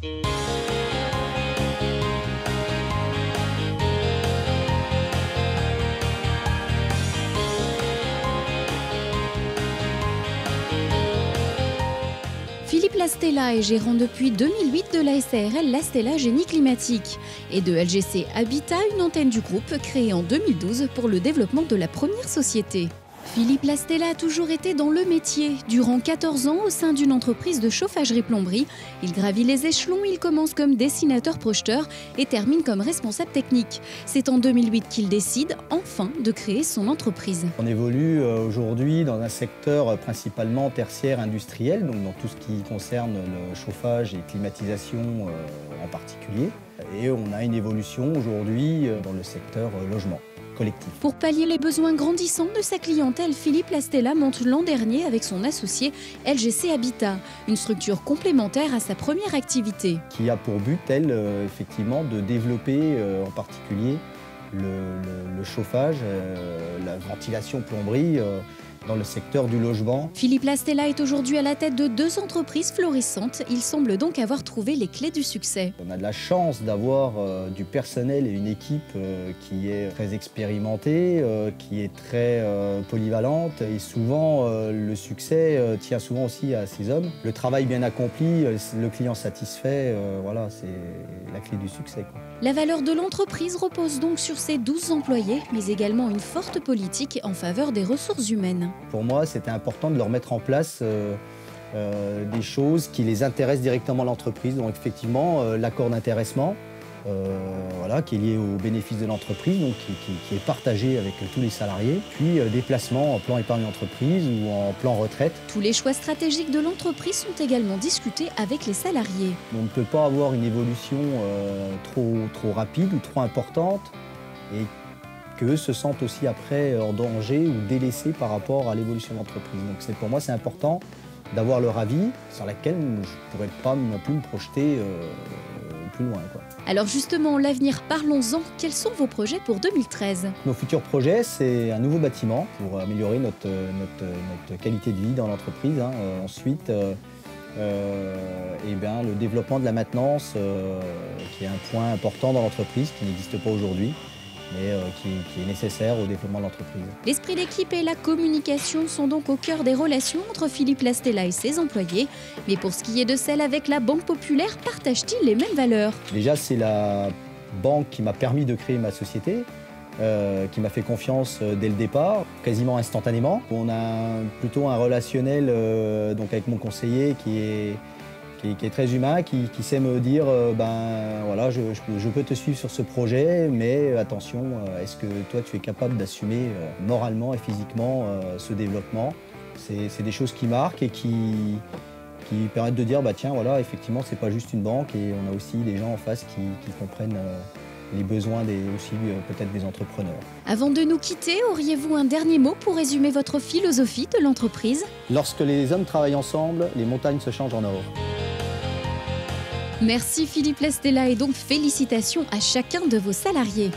Philippe Lastella est gérant depuis 2008 de la SARL Lastella Génie Climatique et de LGC Habitat, une antenne du groupe créée en 2012 pour le développement de la première société. Philippe Lastella a toujours été dans le métier. Durant 14 ans, au sein d'une entreprise de chauffagerie-plomberie, il gravit les échelons, il commence comme dessinateur-projeteur et termine comme responsable technique. C'est en 2008 qu'il décide enfin de créer son entreprise. On évolue aujourd'hui dans un secteur principalement tertiaire industriel, donc dans tout ce qui concerne le chauffage et climatisation en particulier. Et on a une évolution aujourd'hui dans le secteur logement collectif. Pour pallier les besoins grandissants de sa clientèle, Philippe Lastella monte l'an dernier avec son associé LGC Habitat, une structure complémentaire à sa première activité. Qui a pour but, elle, effectivement, de développer en particulier le chauffage, la ventilation plomberie dans le secteur du logement. Philippe Lastella est aujourd'hui à la tête de 2 entreprises florissantes. Il semble donc avoir trouvé les clés du succès. On a de la chance d'avoir du personnel et une équipe qui est très expérimentée, qui est très polyvalente et souvent le succès tient souvent aussi à ces hommes. Le travail bien accompli, le client satisfait, voilà, c'est la clé du succès, quoi. La valeur de l'entreprise repose donc sur ses 12 employés, mais également une forte politique en faveur des ressources humaines. Pour moi, c'était important de leur mettre en place des choses qui les intéressent directement à l'entreprise. Donc effectivement, l'accord d'intéressement, voilà, qui est lié aux bénéfices de l'entreprise, donc qui est partagé avec tous les salariés. Puis des placements en plan épargne entreprise ou en plan retraite. Tous les choix stratégiques de l'entreprise sont également discutés avec les salariés. On ne peut pas avoir une évolution trop rapide ou trop importante et qu'eux se sentent aussi après en danger ou délaissés par rapport à l'évolution de l'entreprise. Donc pour moi, c'est important d'avoir leur avis sur laquelle je ne pourrais pas non plus me projeter plus loin, quoi. Alors justement, l'avenir, parlons-en. Quels sont vos projets pour 2013 ? Nos futurs projets, c'est un nouveau bâtiment pour améliorer notre qualité de vie dans l'entreprise. Ensuite, le développement de la maintenance, qui est un point important dans l'entreprise, qui n'existe pas aujourd'hui, mais qui est nécessaire au développement de l'entreprise. L'esprit d'équipe et la communication sont donc au cœur des relations entre Philippe Lastella et ses employés. Mais pour ce qui est de celle avec la Banque Populaire, partagent-ils les mêmes valeurs ? Déjà, c'est la banque qui m'a permis de créer ma société, qui m'a fait confiance dès le départ, quasiment instantanément. On a plutôt un relationnel donc avec mon conseiller qui est très humain, qui sait me dire voilà, je peux te suivre sur ce projet, mais attention, est-ce que toi tu es capable d'assumer moralement et physiquement ce développement? C'est des choses qui marquent et qui permettent de dire tiens, voilà, effectivement, c'est pas juste une banque et on a aussi des gens en face qui comprennent les besoins aussi peut-être des entrepreneurs. Avant de nous quitter, auriez-vous un dernier mot pour résumer votre philosophie de l'entreprise ? Lorsque les hommes travaillent ensemble, les montagnes se changent en or. Merci Philippe Lastella et donc félicitations à chacun de vos salariés.